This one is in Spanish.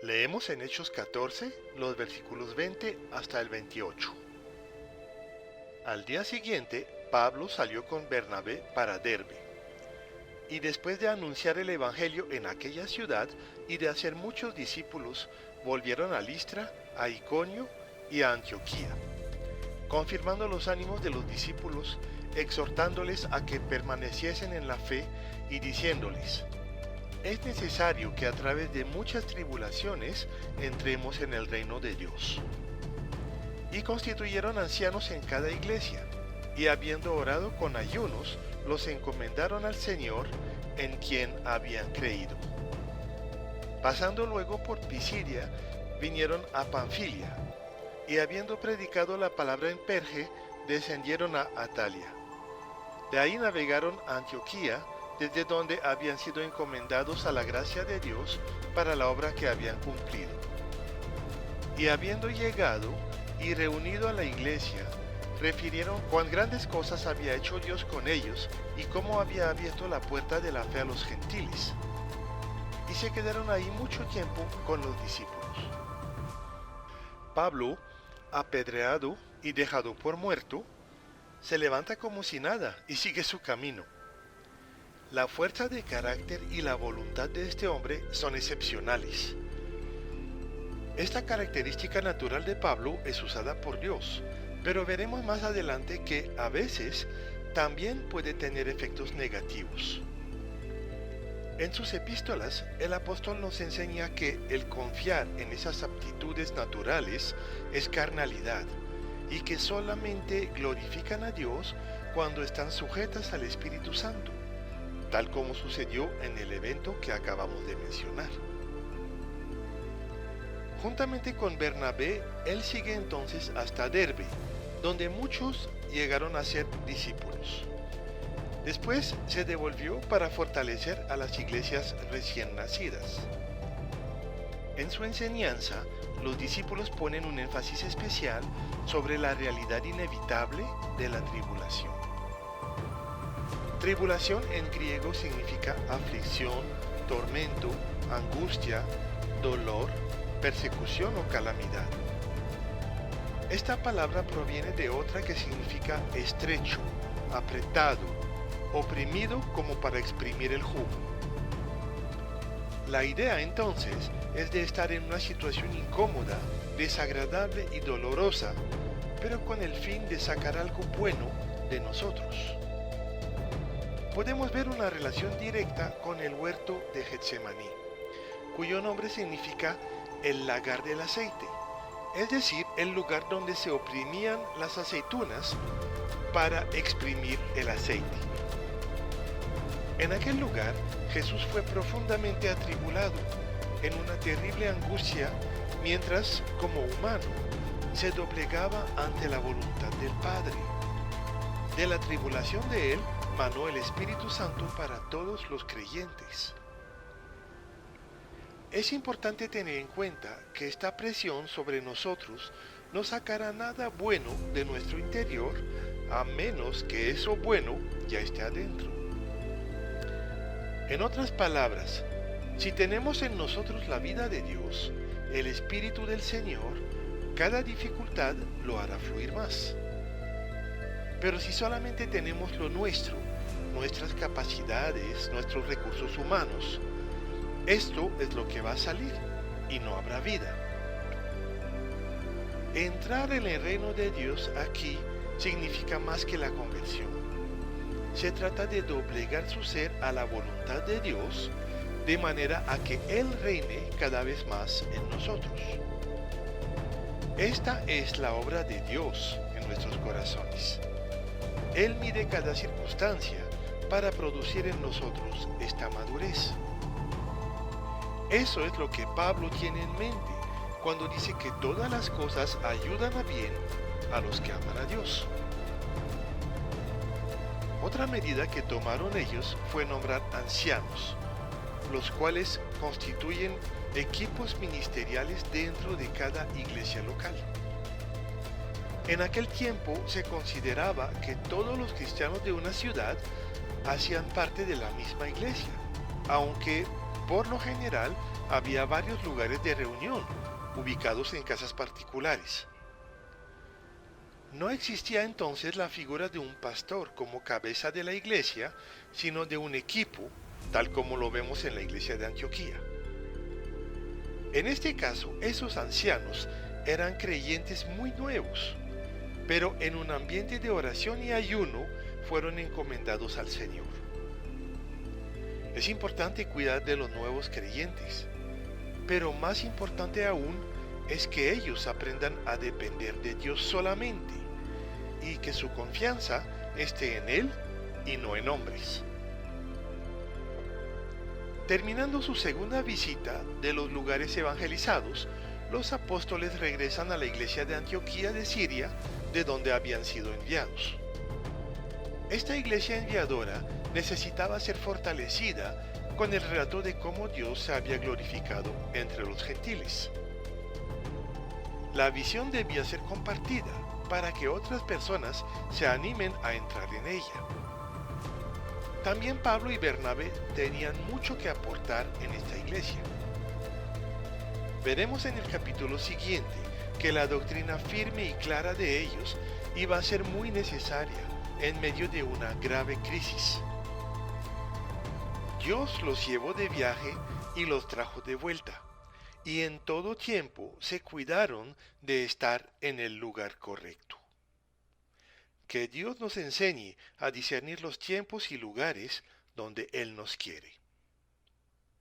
Leemos en Hechos 14, los versículos 20 hasta el 28. Al día siguiente, Pablo salió con Bernabé para Derbe. Y después de anunciar el evangelio en aquella ciudad y de hacer muchos discípulos, volvieron a Listra, a Iconio y a Antioquía, confirmando los ánimos de los discípulos, exhortándoles a que permaneciesen en la fe y diciéndoles: es necesario que a través de muchas tribulaciones entremos en el reino de Dios. Y constituyeron ancianos en cada iglesia, y habiendo orado con ayunos, los encomendaron al Señor, en quien habían creído. Pasando luego por Pisidia, vinieron a Panfilia, y habiendo predicado la palabra en Perge, descendieron a Atalia. De ahí navegaron a Antioquía, desde donde habían sido encomendados a la gracia de Dios para la obra que habían cumplido. Y habiendo llegado y reunido a la iglesia, refirieron cuán grandes cosas había hecho Dios con ellos y cómo había abierto la puerta de la fe a los gentiles. Y se quedaron ahí mucho tiempo con los discípulos. Pablo, apedreado y dejado por muerto, se levanta como si nada y sigue su camino. La fuerza de carácter y la voluntad de este hombre son excepcionales. Esta característica natural de Pablo es usada por Dios, pero veremos más adelante que a veces también puede tener efectos negativos. En sus epístolas, el apóstol nos enseña que el confiar en esas aptitudes naturales es carnalidad y que solamente glorifican a Dios cuando están sujetas al Espíritu Santo, tal como sucedió en el evento que acabamos de mencionar. Juntamente con Bernabé, él sigue entonces hasta Derbe, donde muchos llegaron a ser discípulos. Después se devolvió para fortalecer a las iglesias recién nacidas. En su enseñanza, los discípulos ponen un énfasis especial sobre la realidad inevitable de la tribulación. Tribulación en griego significa aflicción, tormento, angustia, dolor, persecución o calamidad. Esta palabra proviene de otra que significa estrecho, apretado, oprimido como para exprimir el jugo. La idea entonces es de estar en una situación incómoda, desagradable y dolorosa, pero con el fin de sacar algo bueno de nosotros. Podemos ver una relación directa con el huerto de Getsemaní, cuyo nombre significa el lagar del aceite, es decir, el lugar donde se oprimían las aceitunas para exprimir el aceite. En aquel lugar, Jesús fue profundamente atribulado, en una terrible angustia, mientras, como humano, se doblegaba ante la voluntad del Padre. De la tribulación de él manó el Espíritu Santo para todos los creyentes. Es importante tener en cuenta que esta presión sobre nosotros no sacará nada bueno de nuestro interior, a menos que eso bueno ya esté adentro. En otras palabras, si tenemos en nosotros la vida de Dios, el Espíritu del Señor, cada dificultad lo hará fluir más. Pero si solamente tenemos lo nuestro, nuestras capacidades, nuestros recursos humanos, esto es lo que va a salir y no habrá vida. Entrar en el reino de Dios aquí significa más que la conversión. Se trata de doblegar su ser a la voluntad de Dios, de manera a que Él reine cada vez más en nosotros. Esta es la obra de Dios en nuestros corazones. Él mide cada circunstancia para producir en nosotros esta madurez. Eso es lo que Pablo tiene en mente cuando dice que todas las cosas ayudan a bien a los que aman a Dios. Otra medida que tomaron ellos fue nombrar ancianos, los cuales constituyen equipos ministeriales dentro de cada iglesia local. En aquel tiempo se consideraba que todos los cristianos de una ciudad hacían parte de la misma iglesia, aunque Por lo general, había varios lugares de reunión, ubicados en casas particulares. No existía entonces la figura de un pastor como cabeza de la iglesia, sino de un equipo, tal como lo vemos en la iglesia de Antioquía. En este caso, esos ancianos eran creyentes muy nuevos, pero en un ambiente de oración y ayuno fueron encomendados al Señor. Es importante cuidar de los nuevos creyentes, pero más importante aún es que ellos aprendan a depender de Dios solamente y que su confianza esté en Él y no en hombres. Terminando su segunda visita de los lugares evangelizados, los apóstoles regresan a la iglesia de Antioquía de Siria, de donde habían sido enviados. Esta iglesia enviadora necesitaba ser fortalecida con el relato de cómo Dios se había glorificado entre los gentiles. La visión debía ser compartida para que otras personas se animen a entrar en ella. También Pablo y Bernabé tenían mucho que aportar en esta iglesia. Veremos en el capítulo siguiente que la doctrina firme y clara de ellos iba a ser muy necesaria en medio de una grave crisis. Dios los llevó de viaje y los trajo de vuelta, y en todo tiempo se cuidaron de estar en el lugar correcto. Que Dios nos enseñe a discernir los tiempos y lugares donde Él nos quiere.